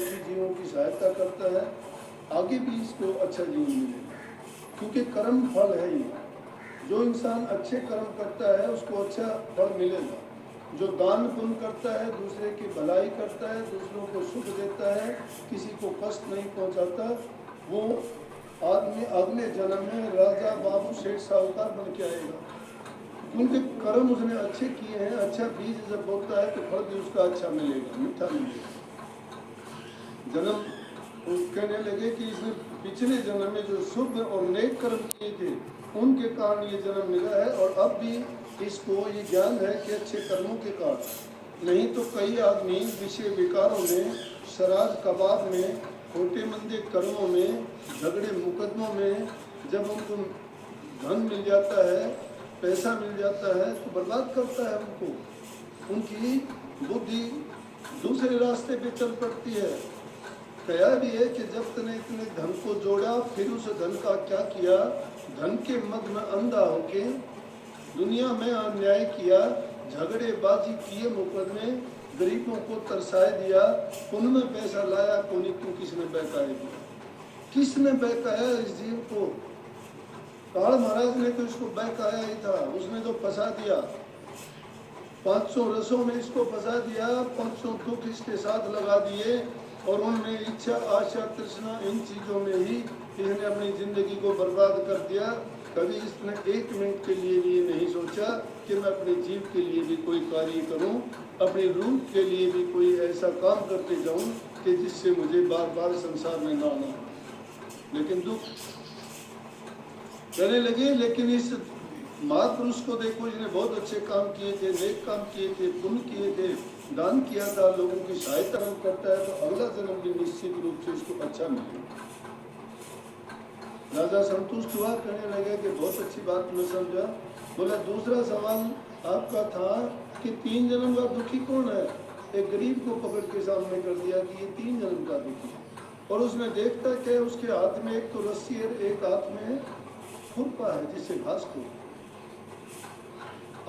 दुखी जीवों की सहायता करता है, आगे भी इसको अच्छा जीवन मिलेगा, क्योंकि कर्म फल है ये। जो इंसान अच्छे कर्म करता है उसको अच्छा फल मिलेगा। जो दान पुण्य करता है, दूसरे की भलाई करता है, दूसरों को सुख देता है, किसी को कष्ट नहीं पहुंचाता, वो आदमी अगले जन्म में राजा बाबू सेठ साहूकार बन के आएगा, क्योंकि कर्म उसने अच्छे किए हैं। अच्छा बीज जब बोता है तो फल भी उसका अच्छा मिलेगा, मीठा मिलेगा। जन्म कहने लगे कि इसने पिछले जन्म में जो शुभ और नेक कर्म किए थे उनके कारण ये जन्म मिला है, और अब भी इसको ये ज्ञान है कि अच्छे कर्मों के कारण। नहीं तो कई आदमी विषय विकारों में, शराब कबाब में, खोटे मंदे कर्मों में, झगड़े मुकदमों में जब उनको धन मिल जाता है, पैसा मिल जाता है तो बर्बाद करता है उनको। उनकी बुद्धि दूसरे रास्ते पे चल पड़ती है। कहा भी है कि जब तूने इतने धन को जोड़ा फिर उस धन का क्या किया, धन के मद में अंधा होके दुनिया में अन्याय किया, झगड़े बाजी किए, मुकदमे, गरीबों को तरसाए दिया, पुण्य में पैसा लाया कोनी, क्यों किसने बहकाया दिया, किसने बहकाया इस जीव को? काल महाराज ने तो इसको बहकाया ही था, उसने तो फंसा दिया, 500 रसों में इसको फंसा दिया, 500 दुख इसके साथ लगा दिए, और उनमें इच्छा आशा तृष्णा इन चीजों में ही इसने अपनी जिंदगी को बर्बाद कर दिया। कभी इसने एक मिनट के लिए भी नहीं सोचा कि मैं अपने जीव के लिए भी कोई कार्य करूं, अपनी रूह के लिए भी कोई ऐसा काम करते जाऊं कि जिससे मुझे बार बार संसार में ना आना। लेकिन दुख कहने लगे। लेकिन इस महापुरुष को देखो, इसने बहुत अच्छे काम किए थे, नेक काम किए थे, पुण्य किए थे, दान किया था, लोगों की सहायता करता है, तो अगला जन्म भी निश्चित रूप से इसको अच्छा मिलेगा। राजा संतुष्ट हुआ, कहने लगे कि बहुत अच्छी बात मैं समझा। बोला दूसरा सवाल आपका था कि 3 जन्म का दुखी कौन है? एक गरीब को पकड़ के सामने कर दिया कि ये 3 जन्म का दुखी, और उसमें देखता कि उसके हाथ में एक तो रस्सी है, एक हाथ में खुरपा है जिससे घास को।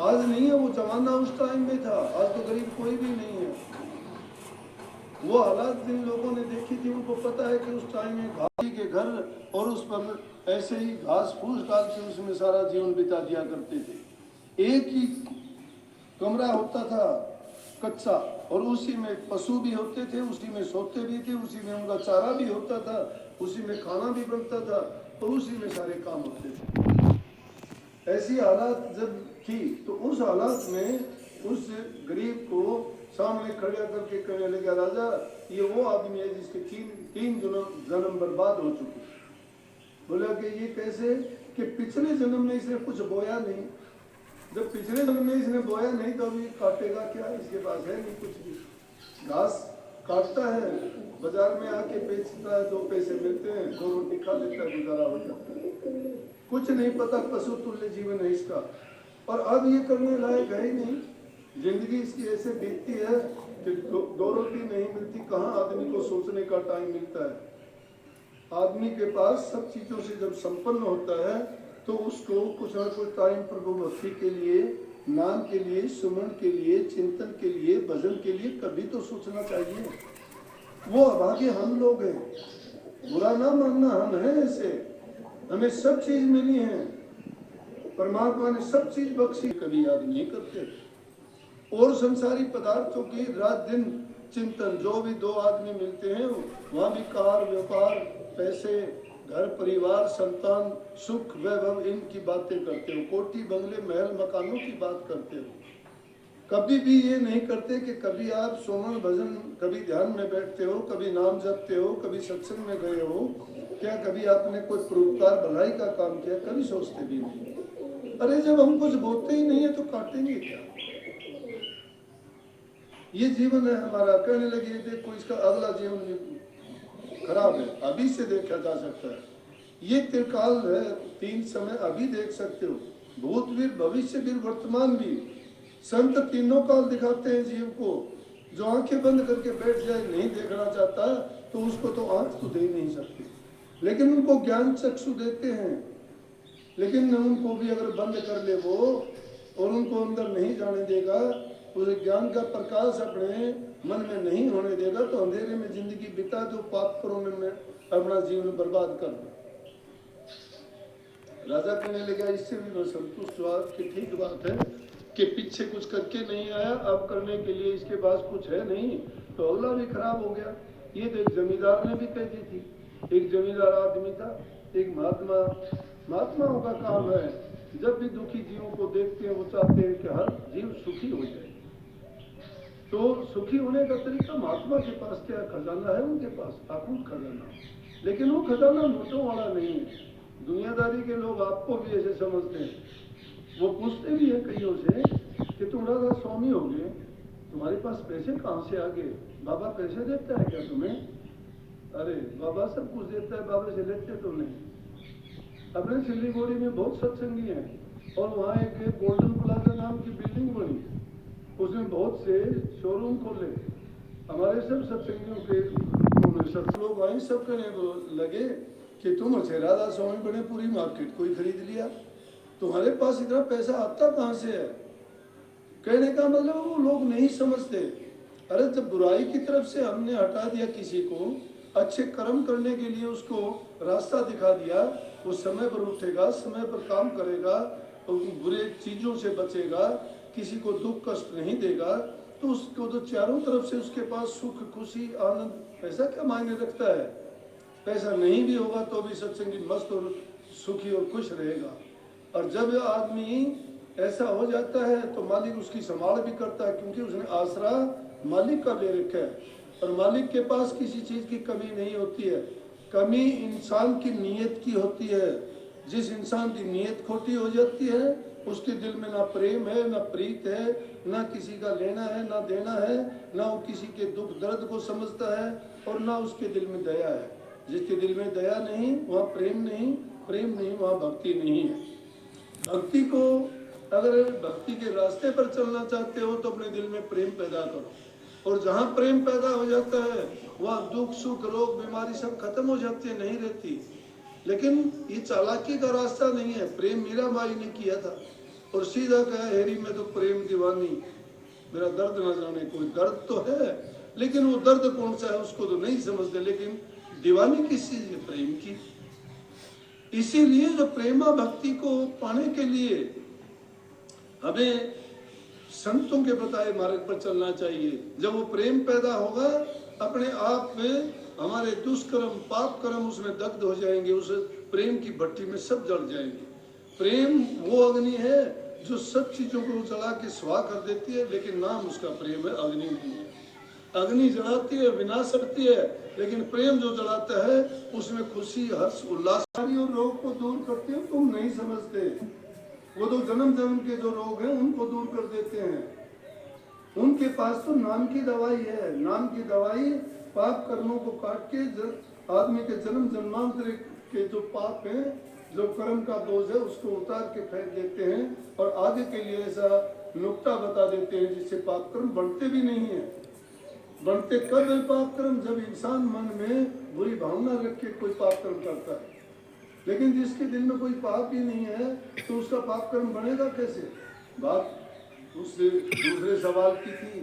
आज नहीं है वो जमाना, उस टाइम में था। आज तो गरीब कोई भी नहीं है। वो हालात जिन लोगों ने देखी थी उनको पता है कि उस टाइम में घाटी के घर और उस पर ऐसे ही घास फूस डाल के उसमें सारा जीवन बिता दिया करते थे। एक ही कमरा होता था कच्चा, और उसी में पशु भी होते थे, उसी में सोते भी थे, उसी में उनका चारा भी होता था, उसी में खाना भी बनता था, और उसी में सारे काम होते थे। ऐसी हालात जब थी तो उस हालात में उस गरीब को सामने खड़ा करके कहने लगा, राजा ये वो आदमी है जिसके तीन जन्म बर्बाद हो चुके। बोला कि ये कैसे? कि पिछले जन्म में इसने कुछ बोया नहीं। जब पिछले जन्म में इसने बोया नहीं तो अभी काटेगा क्या? इसके पास है नहीं कुछ भी। घास काटता है, बाजार में आके बेचता है, 2 पैसे मिलते हैं, 2 रोटी खा लेता है, गुजारा हो जाता है। कुछ नहीं पता, पशु तुल्य जीवन है इसका। और अब ये करने लायक है ही नहीं। जिंदगी इसकी ऐसे बीतती है कि 2 रोटी नहीं मिलती, कहाँ आदमी को सोचने का टाइम मिलता है। आदमी के पास सब चीजों से जब संपन्न होता है तो उसको कुछ न कुछ टाइम प्रभु भक्ति के लिए, नाम के लिए, सुमन के लिए, चिंतन के लिए, भजन के लिए कभी तो सोचना चाहिए। वो अभागे हम लोग हैं, बुरा ना मानना, हम हैं ऐसे। हमें सब चीज मिली है, परमात्मा ने सब चीज बख्शी, कभी याद नहीं करते। और संसारी पदार्थों की रात दिन चिंतन, जो भी 2 आदमी मिलते हैं वहां भी कार व्यापार, पैसे, घर परिवार, संतान, सुख वैभव, इनकी बातें करते हो, कोठी बंगले महल मकानों की बात करते हो। कभी भी ये नहीं करते कि कभी आप सुमन भजन, कभी ध्यान में बैठते हो, कभी नाम जपते हो, कभी सत्संग में गए हो, क्या कभी आपने कोई परोपकार भलाई का काम किया? कभी सोचते भी नहीं। अरे जब हम कुछ बोलते ही नहीं है तो काटेंगे क्या? ये जीवन है हमारा। कहने लगे देखो इसका अगला जीवन खराब है, अभी से देखा जा सकता है। ये त्रिकाल है, 3 समय अभी देख सकते हो, भूत भी, भविष्य भी, वर्तमान भी। संत तीनों काल दिखाते हैं जीव को। जो आंखें बंद करके बैठ जाए, नहीं देखना चाहता तो उसको तो आंख तो दे नहीं सकते, लेकिन उनको ज्ञान चक्षु देते हैं। लेकिन उनको भी अगर बंद कर ले वो और उनको अंदर नहीं जाने देगा उस ज्ञान का प्रकाश अपने मन में नहीं होने देगा तो अंधेरे में जिंदगी बिता दो, पाप करोगे में अपना जीवन बर्बाद कर दो। राजा कहने लगा इससे भी मैं संतुष्ट हुआ कि ठीक बात है कि पीछे कुछ करके नहीं आया, अब करने के लिए इसके पास कुछ है नहीं, तो अगला भी खराब हो गया। ये तो एक जमींदार ने भी कह दी थी। एक जमींदार आदमी था, एक महात्माओं का काम है, जब भी दुखी जीवों को देखते हैं वो चाहते हैं कि हर जीव सुखी हो जाए। तो सुखी होने का तरीका महात्मा के पास क्या खजाना है, उनके पास अकूत खजाना, लेकिन वो खजाना नोटों वाला नहीं है। दुनियादारी के लोग आपको भी ऐसे समझते हैं, वो पूछते भी हैं कईयों से कि तुम राजा स्वामी हो गए, तुम्हारे पास पैसे कहाँ से आ गए, बाबा पैसे देता है क्या तुम्हें? अरे बाबा सब कुछ देता है, बाबा से लेते तो नहीं। अपने सिल्लीगुड़ी में बहुत सत्संगी हैं और वहाँ एक गोल्डन प्लाजा नाम की बिल्डिंग बनी, उसमें बहुत से शोरूम खोले। हमारे सब सत्संगियों के सब लोग आए, सब कहने लगे कि तुम अच्छे राधा स्वामी बने, पूरी मार्केट कोई खरीद लिया, तुम्हारे पास इतना पैसा आता कहाँ से है? कहने का मतलब वो लोग नहीं समझते। अरे जब बुराई की तरफ से हमने हटा दिया किसी को, अच्छे कर्म करने के लिए उसको रास्ता दिखा दिया, वो समय पर उठेगा, समय पर काम करेगा, बुरे चीजों से बचेगा, किसी को दुख कष्ट नहीं देगा, तो उसको तो चारों तरफ से उसके पास सुख खुशी आनंद, पैसा क्या मायने रखता है? पैसा नहीं भी होगा तो भी सत्संगी मस्त और सुखी और खुश रहेगा। और जब आदमी ऐसा हो जाता है तो मालिक उसकी संभाल भी करता है, क्योंकि उसने आसरा मालिक का ले रखा है और मालिक के पास किसी चीज की कमी नहीं होती है। कमी इंसान की नीयत की होती है। जिस इंसान की नीयत खोटी हो जाती है उसके दिल में ना प्रेम है, ना प्रीत है, ना किसी का लेना है ना देना है, ना वो किसी के दुख दर्द को समझता है और ना उसके दिल में दया है। जिसके दिल में दया नहीं वहाँ प्रेम नहीं, प्रेम नहीं वहाँ भक्ति नहीं है। भक्ति को अगर भक्ति के रास्ते पर चलना चाहते हो तो अपने दिल में प्रेम पैदा करो, और जहाँ प्रेम पैदा हो जाता है वहाँ दुख सुख रोग बीमारी सब खत्म हो जाती है, नहीं रहती। लेकिन ये चालाकी का रास्ता नहीं है। प्रेम मीराबाई ने किया था और सीधा कहा हेरी में तो प्रेम दीवानी, मेरा दर्द ना जाने। कोई दर्द तो है लेकिन वो दर्द कौन सा है उसको तो नहीं समझते, लेकिन दीवानी किस चीज है? प्रेम की। इसीलिए जो प्रेमा भक्ति को पाने के लिए हमें संतों के बताए मार्ग पर चलना चाहिए। जब वो प्रेम पैदा होगा अपने आप में हमारे दुष्कर्म पाप कर्म उसमें दग्ध हो जाएंगे, उस प्रेम की भट्टी में सब जल जाएंगे। प्रेम वो अग्नि है जो सब चीजों को जला के स्वाह कर देती है, लेकिन नाम उसका प्रेम है, अग्नि नहीं है। अग्नि जलाती है विनाश करती है, लेकिन प्रेम जो जलाता है उसमें खुशी हर्ष उल्लास और रोग को दूर करते हैं। तुम नहीं समझते, वो तो जन्म जन्म के जो रोग हैं उनको दूर कर देते हैं। उनके पास तो नाम की दवाई है। नाम की दवाई पाप कर्मों को काट के आदमी के जन्म जन्मांतर के जो पाप हैं, जो कर्म का बोझ है उसको उतार के फेंक देते हैं और आगे के लिए ऐसा नुक्ता बता देते हैं जिससे पाप कर्म बढ़ते भी नहीं है। बढ़ते कब है पाप कर्म? जब इंसान मन में बुरी भावना रख के कोई पाप कर्म करता है। लेकिन जिसके दिल में कोई पाप ही नहीं है तो उसका पाप कर्म बनेगा कैसे? बात उससे दूसरे सवाल की थी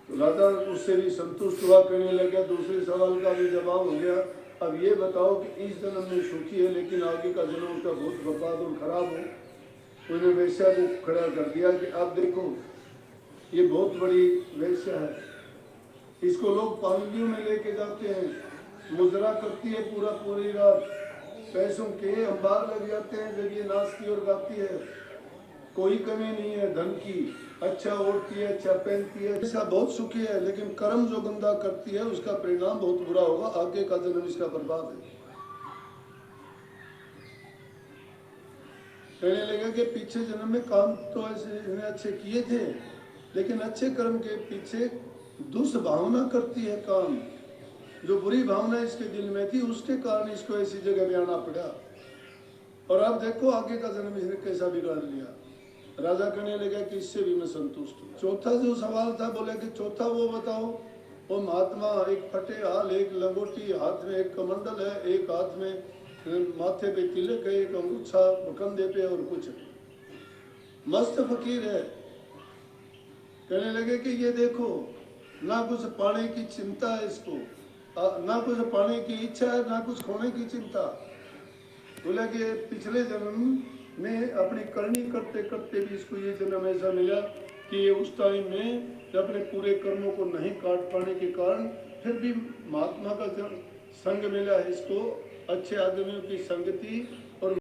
तो राजा उससे भी संतुष्ट हुआ, कहने लगा दूसरे सवाल का भी जवाब हो गया। अब ये बताओ कि इस जन्म में सुखी है लेकिन आगे का जन्म उसका बहुत बर्बाद और खराब हो। उन्होंने वैश्या को खड़ा कर दिया कि अब देखो ये बहुत बड़ी वैश्या है, इसको लोग पालकियों में लेके जाते हैं, मुजरा करती है पूरी रात, पैसों के अंबार लग जाते हैं जब ये नाचती और गाती है। कोई कमी नहीं है धन की, अच्छा ओढ़ती है, अच्छा पहनती है, ऐसा बहुत सुखी है, लेकिन कर्म जो गंदा करती है उसका परिणाम बहुत बुरा होगा, आगे का जन्म इसका बर्बाद है। कहने लगा कि पीछे जन्म में काम तो ऐसे इन्हें अच्छे किए थे, लेकिन अच्छे कर्म के पीछे दुष्भावना करती है काम। जो बुरी भावना इसके दिल में थी उसके कारण इसको ऐसी जगह में आना पड़ा, और अब देखो आगे का जन्म इसने कैसा बिगाड़ लिया। राजा कहने लगा कि इससे भी मैं संतुष्ट हूँ। चौथा जो सवाल था, बोले कि चौथा वो बताओ। वो महात्मा एक फटे हाल, एक लंगोटी, हाथ में एक कमंडल है, एक हाथ में माथे पे तिलक है, एक अंगूछा कंधे पे और कुछ मस्त फकीर है। कहने लगे कि ये देखो, ना कुछ पाने की चिंता है इसको, ना कुछ पाने की इच्छा है, ना कुछ खोने की चिंता। बोला कि पिछले जन्म में अपनी करनी करते करते भी इसको ये जन्म ऐसा मिला कि ये उस टाइम में अपने पूरे कर्मों को नहीं काट पाने के कारण फिर भी महात्मा का संग मिला है इसको, अच्छे आदमियों की संगति और